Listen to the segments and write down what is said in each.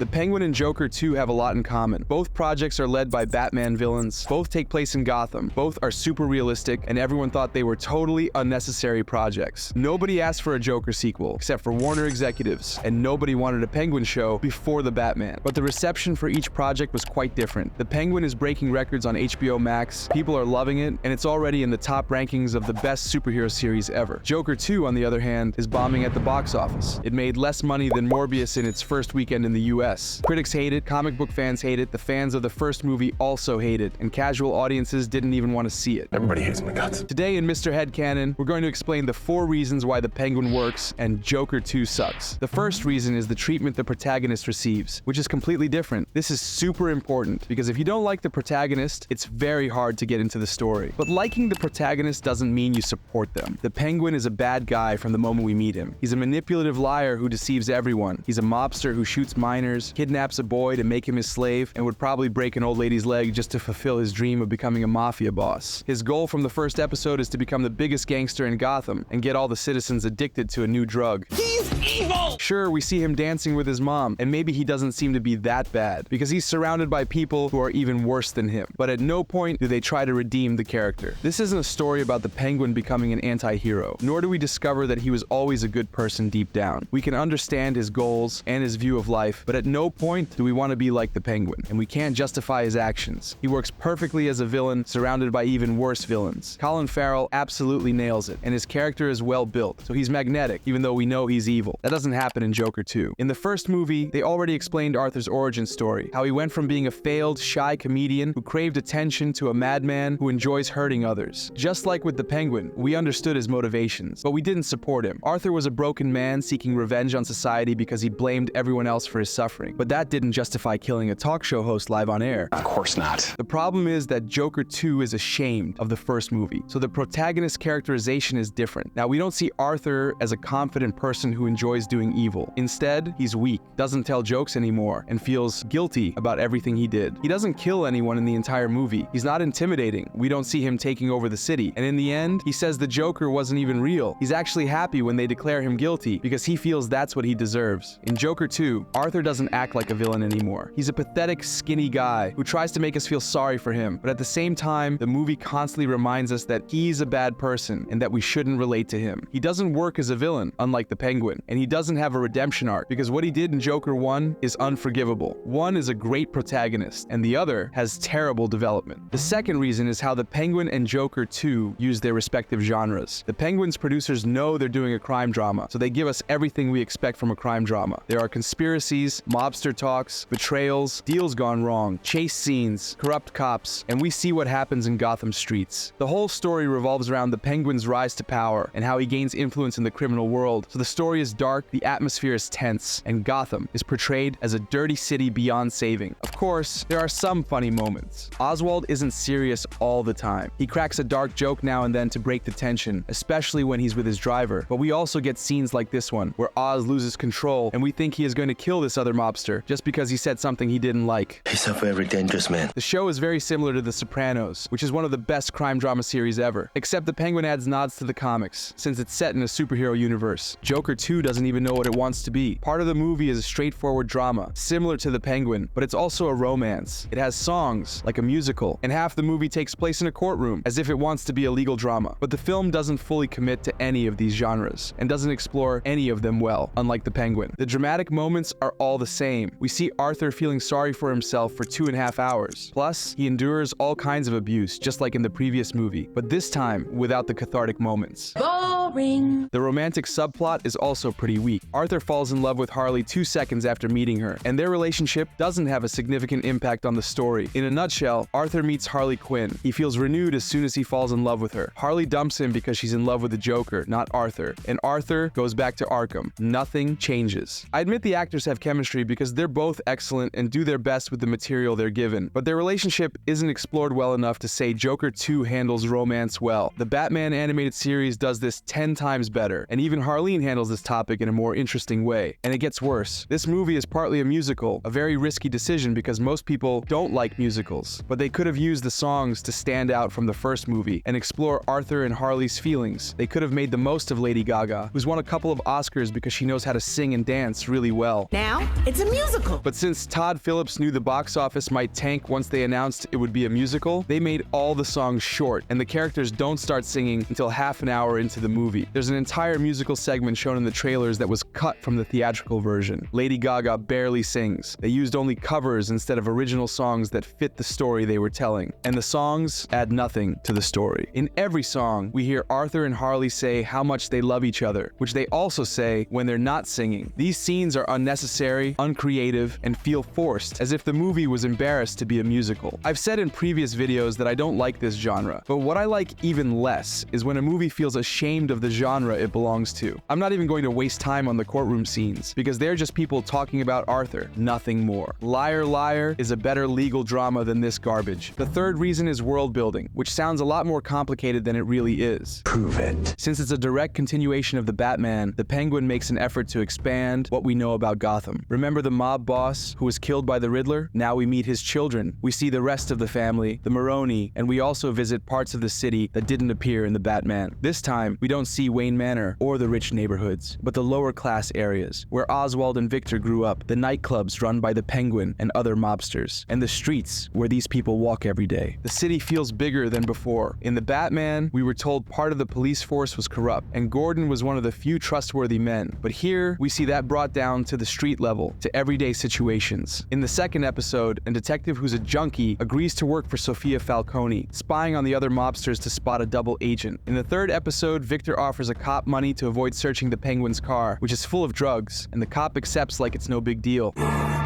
The Penguin and Joker 2 have a lot in common. Both projects are led by Batman villains, both take place in Gotham, both are super realistic, and everyone thought they were totally unnecessary projects. Nobody asked for a Joker sequel, except for Warner executives, and nobody wanted a Penguin show before the Batman. But the reception for each project was quite different. The Penguin is breaking records on HBO Max, people are loving it, and it's already in the top rankings of the best superhero series ever. Joker 2, on the other hand, is bombing at the box office. It made less money than Morbius in its first weekend in the US. Critics hate it, comic book fans hate it, the fans of the first movie also hate it, and casual audiences didn't even want to see it. Everybody hates my guts. Today in Mr. Headcannon, we're going to explain the 4 reasons why the Penguin works and Joker 2 sucks. The first reason is the treatment the protagonist receives, which is completely different. This is super important, because if you don't like the protagonist, it's very hard to get into the story. But liking the protagonist doesn't mean you support them. The Penguin is a bad guy from the moment we meet him. He's a manipulative liar who deceives everyone. He's a mobster who shoots minors, kidnaps a boy to make him his slave, and would probably break an old lady's leg just to fulfill his dream of becoming a mafia boss. His goal from the first episode is to become the biggest gangster in Gotham and get all the citizens addicted to a new drug. He's evil! Sure, we see him dancing with his mom, and maybe he doesn't seem to be that bad, because he's surrounded by people who are even worse than him. But at no point do they try to redeem the character. This isn't a story about the Penguin becoming an anti-hero, nor do we discover that he was always a good person deep down. We can understand his goals and his view of life, but at no point do we want to be like the Penguin, and we can't justify his actions. He works perfectly as a villain, surrounded by even worse villains. Colin Farrell absolutely nails it, and his character is well built, so he's magnetic, even though we know he's evil. That doesn't happen in Joker 2. In the first movie, they already explained Arthur's origin story, how he went from being a failed, shy comedian who craved attention to a madman who enjoys hurting others. Just like with the Penguin, we understood his motivations, but we didn't support him. Arthur was a broken man seeking revenge on society because he blamed everyone else for his suffering. But that didn't justify killing a talk show host live on air. Of course not. The problem is that Joker 2 is ashamed of the first movie, so the protagonist's characterization is different. Now, we don't see Arthur as a confident person who enjoys doing evil. Instead, he's weak, doesn't tell jokes anymore, and feels guilty about everything he did. He doesn't kill anyone in the entire movie. He's not intimidating. We don't see him taking over the city. And in the end, he says the Joker wasn't even real. He's actually happy when they declare him guilty, because he feels that's what he deserves. In Joker 2, Arthur doesn't act like a villain anymore. He's a pathetic, skinny guy who tries to make us feel sorry for him, but at the same time, the movie constantly reminds us that he's a bad person and that we shouldn't relate to him. He doesn't work as a villain, unlike the Penguin, and he doesn't have a redemption arc, because what he did in Joker 1 is unforgivable. One is a great protagonist, and the other has terrible development. The second reason is how the Penguin and Joker 2 use their respective genres. The Penguin's producers know they're doing a crime drama, so they give us everything we expect from a crime drama. There are conspiracies, mobster talks, betrayals, deals gone wrong, chase scenes, corrupt cops, and we see what happens in Gotham streets. The whole story revolves around the Penguin's rise to power and how he gains influence in the criminal world. So the story is dark, the atmosphere is tense, and Gotham is portrayed as a dirty city beyond saving. Of course, there are some funny moments. Oswald isn't serious all the time. He cracks a dark joke now and then to break the tension, especially when he's with his driver. But we also get scenes like this one, where Oz loses control and we think he is going to kill this other mobster just because he said something he didn't like. He's a very dangerous man. The show is very similar to The Sopranos, which is one of the best crime drama series ever, except the Penguin adds nods to the comics, since it's set in a superhero universe. Joker 2 doesn't even know what it wants to be. Part of the movie is a straightforward drama, similar to the Penguin, but it's also a romance. It has songs, like a musical, and half the movie takes place in a courtroom, as if it wants to be a legal drama. But the film doesn't fully commit to any of these genres, and doesn't explore any of them well, unlike the Penguin. The dramatic moments are all the same. We see Arthur feeling sorry for himself for 2.5 hours. Plus, he endures all kinds of abuse, just like in the previous movie, but this time without the cathartic moments. Boring. The romantic subplot is also pretty weak. Arthur falls in love with Harley 2 seconds after meeting her, and their relationship doesn't have a significant impact on the story. In a nutshell, Arthur meets Harley Quinn. He feels renewed as soon as he falls in love with her. Harley dumps him because she's in love with the Joker, not Arthur, and Arthur goes back to Arkham. Nothing changes. I admit the actors have chemistry because they're both excellent and do their best with the material they're given, but their relationship isn't explored well enough to say Joker 2 handles romance well. The Batman animated series does this 10 10 times better, and even Harleen handles this topic in a more interesting way. And it gets worse. This movie is partly a musical, a very risky decision because most people don't like musicals, but they could have used the songs to stand out from the first movie and explore Arthur and Harley's feelings. They could have made the most of Lady Gaga, who's won a couple of Oscars because she knows how to sing and dance really well. Now, it's a musical. But since Todd Phillips knew the box office might tank once they announced it would be a musical, they made all the songs short, and the characters don't start singing until half an hour into the movie. There's an entire musical segment shown in the trailers that was cut from the theatrical version. Lady Gaga barely sings. They used only covers instead of original songs that fit the story they were telling, and the songs add nothing to the story. In every song, we hear Arthur and Harley say how much they love each other, which they also say when they're not singing. These scenes are unnecessary, uncreative, and feel forced, as if the movie was embarrassed to be a musical. I've said in previous videos that I don't like this genre, but what I like even less is when a movie feels ashamed of the genre it belongs to. I'm not even going to waste time on the courtroom scenes, because they're just people talking about Arthur, nothing more. Liar Liar is a better legal drama than this garbage. The third reason is world building, which sounds a lot more complicated than it really is. Prove it. Since it's a direct continuation of the Batman, the Penguin makes an effort to expand what we know about Gotham. Remember the mob boss who was killed by the Riddler? Now we meet his children. We see the rest of the family, the Maroni, and we also visit parts of the city that didn't appear in the Batman. This time, we don't see Wayne Manor or the rich neighborhoods, but the lower class areas, where Oswald and Victor grew up, the nightclubs run by the Penguin and other mobsters, and the streets where these people walk every day. The city feels bigger than before. In the Batman, we were told part of the police force was corrupt, and Gordon was one of the few trustworthy men. But here, we see that brought down to the street level, to everyday situations. In the second episode, a detective who's a junkie agrees to work for Sofia Falcone, spying on the other mobsters to spot a double agent. In the third episode, Victor offers a cop money to avoid searching the Penguin's car, which is full of drugs, and the cop accepts like it's no big deal.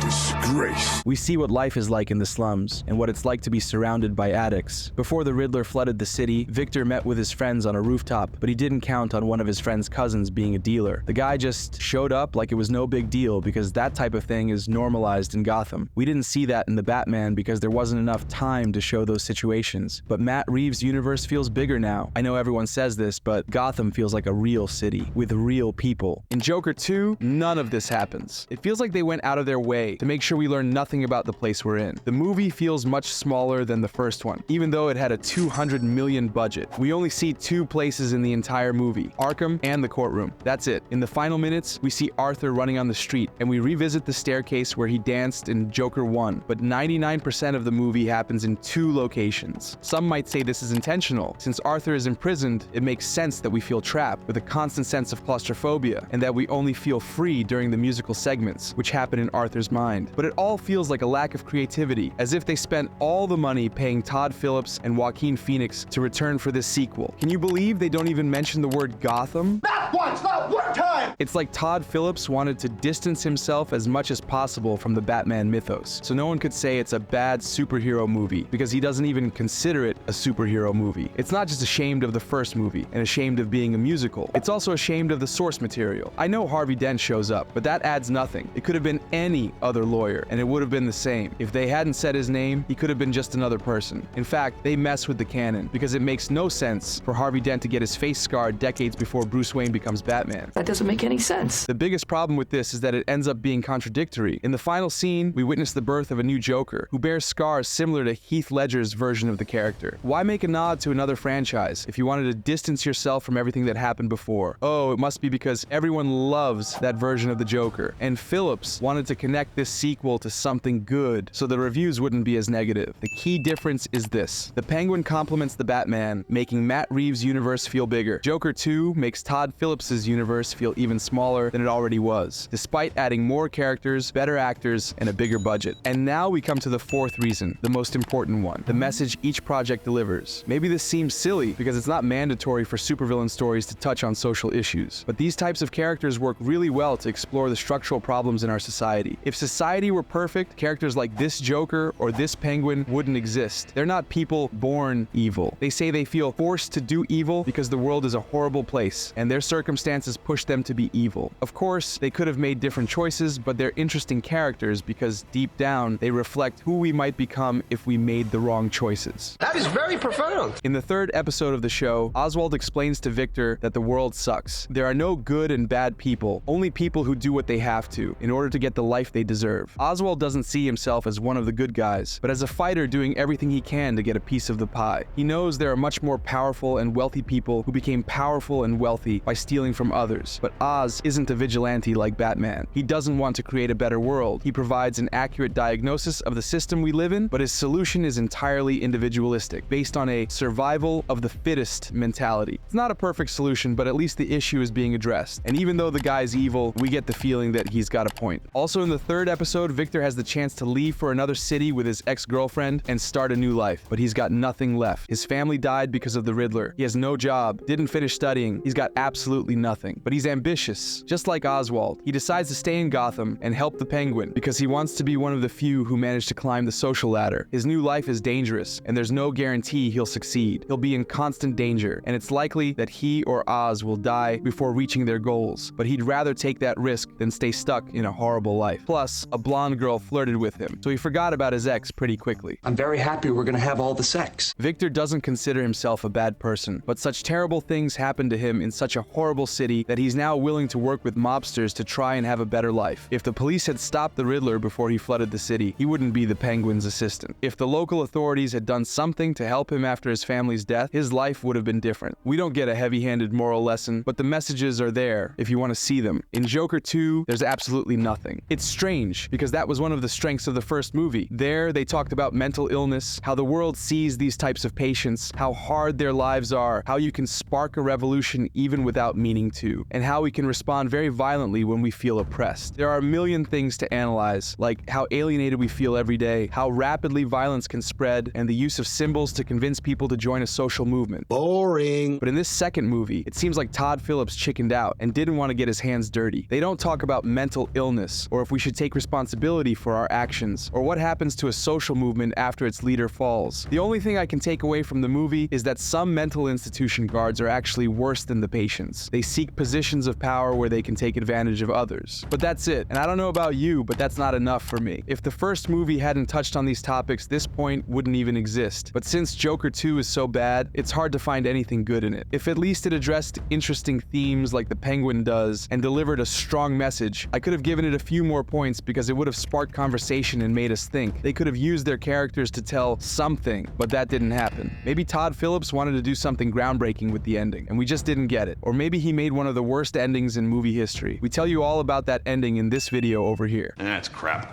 Disgrace. We see what life is like in the slums, and what it's like to be surrounded by addicts. Before the Riddler flooded the city, Victor met with his friends on a rooftop, but he didn't count on one of his friend's cousins being a dealer. The guy just showed up like it was no big deal because that type of thing is normalized in Gotham. We didn't see that in the Batman because there wasn't enough time to show those situations. But Matt Reeves' universe feels bigger now. I know everyone says this, but Gotham feels like a real city with real people. In Joker 2, none of this happens. It feels like they went out of their way to make sure we learn nothing about the place we're in. The movie feels much smaller than the first one, even though it had a $200 million budget. We only see two places in the entire movie, Arkham and the courtroom. That's it. In the final minutes, we see Arthur running on the street, and we revisit the staircase where he danced in Joker 1, but 99% of the movie happens in two locations. Some might say this is intentional. Since Arthur is imprisoned, it makes sense that we feel trapped with a constant sense of claustrophobia, and that we only feel free during the musical segments, which happen in Arthur's mind. But it all feels like a lack of creativity, as if they spent all the money paying Todd Phillips and Joaquin Phoenix to return for this sequel. Can you believe they don't even mention the word Gotham? Not once, not one time! It's like Todd Phillips wanted to distance himself as much as possible from the Batman mythos, so no one could say it's a bad superhero movie, because he doesn't even consider it a superhero movie. It's not just ashamed of the first movie and ashamed of being a musical, it's also ashamed of the source material. I know Harvey Dent shows up, but that adds nothing. It could have been any other lawyer, and it would have been the same. If they hadn't said his name, he could have been just another person. In fact, they mess with the canon, because it makes no sense for Harvey Dent to get his face scarred decades before Bruce Wayne becomes Batman. That doesn't make any sense. The biggest problem with this is that it ends up being contradictory. In the final scene, we witness the birth of a new Joker, who bears scars similar to Heath Ledger's version of the character. Why make a nod to another franchise if you wanted to distance yourself from everything that happened before? Oh, it must be because everyone loves that version of the Joker, and Phillips wanted to connect this sequel to something good, so the reviews wouldn't be as negative. The key difference is this. The Penguin complements the Batman, making Matt Reeves' universe feel bigger. Joker 2 makes Todd Phillips' universe feel even smaller than it already was, despite adding more characters, better actors, and a bigger budget. And now we come to the fourth reason, the most important one, the message each project delivers. Maybe this seems silly because it's not mandatory for supervillain stories to touch on social issues, but these types of characters work really well to explore the structural problems in our society. If society were perfect, characters like this Joker or this Penguin wouldn't exist. They're not people born evil. They say they feel forced to do evil because the world is a horrible place, and their circumstances push them to be evil. Of course, they could have made different choices, but they're interesting characters because deep down, they reflect who we might become if we made the wrong choices. That is very profound. In the third episode of the show, Oswald explains to Victor that the world sucks. There are no good and bad people, only people who do what they have to in order to get the life they deserve. Oswald doesn't see himself as one of the good guys, but as a fighter doing everything he can to get a piece of the pie. He knows there are much more powerful and wealthy people who became powerful and wealthy by stealing from others. But Oz isn't a vigilante like Batman. He doesn't want to create a better world. He provides an accurate diagnosis of the system we live in, but his solution is entirely individualistic, based on a survival of the fittest mentality. It's not a perfect solution, but at least the issue is being addressed. And even though the guy's evil, we get the feeling that he's got a point. Also in the third episode, Victor has the chance to leave for another city with his ex-girlfriend and start a new life, but he's got nothing left. His family died because of the Riddler. He has no job, didn't finish studying. He's got absolutely nothing, but he's ambitious, just like Oswald. He decides to stay in Gotham and help the Penguin because he wants to be one of the few who managed to climb the social ladder. His new life is dangerous, and there's no guarantee he'll succeed. He'll be in constant danger, and it's likely that he or Oz will die before reaching their goals, but he'd rather take that risk than stay stuck in a horrible life. Plus, a blonde girl flirted with him, so he forgot about his ex pretty quickly. I'm very happy we're gonna have all the sex. Victor doesn't consider himself a bad person, but such terrible things happened to him in such a horrible city that he's now willing to work with mobsters to try and have a better life. If the police had stopped the Riddler before he flooded the city, he wouldn't be the Penguin's assistant. If the local authorities had done something to help him after his family's death, his life would have been different. We don't get a heavy-handed moral lesson, but the messages are there if you want to see them. In Joker 2, there's absolutely nothing. It's strange, because that was one of the strengths of the first movie. There, they talked about mental illness, how the world sees these types of patients, how hard their lives are, how you can spark a revolution even without meaning to, and how we can respond very violently when we feel oppressed. There are a million things to analyze, like how alienated we feel every day, how rapidly violence can spread, and the use of symbols to convince people to join a social movement. Boring. But in this second movie, it seems like Todd Phillips chickened out and didn't want to get his hands dirty. They don't talk about mental illness, or if we should take responsibility for our actions, or what happens to a social movement after its leader falls. The only thing I can take away from the movie is that some mental institution guards are actually worse than the patients. They seek positions of power where they can take advantage of others. But that's it, and I don't know about you, but that's not enough for me. If the first movie hadn't touched on these topics, this point wouldn't even exist. But since Joker 2 is so bad, it's hard to find anything good in it. If at least it addressed interesting themes like the Penguin does and delivered a strong message, I could have given it a few more points because it would have sparked conversation and made us think. They could have used their characters to tell something, but that didn't happen. Maybe Todd Phillips wanted to do something groundbreaking with the ending, and we just didn't get it. Or maybe he made one of the worst endings in movie history. We tell you all about that ending in this video over here. That's crap.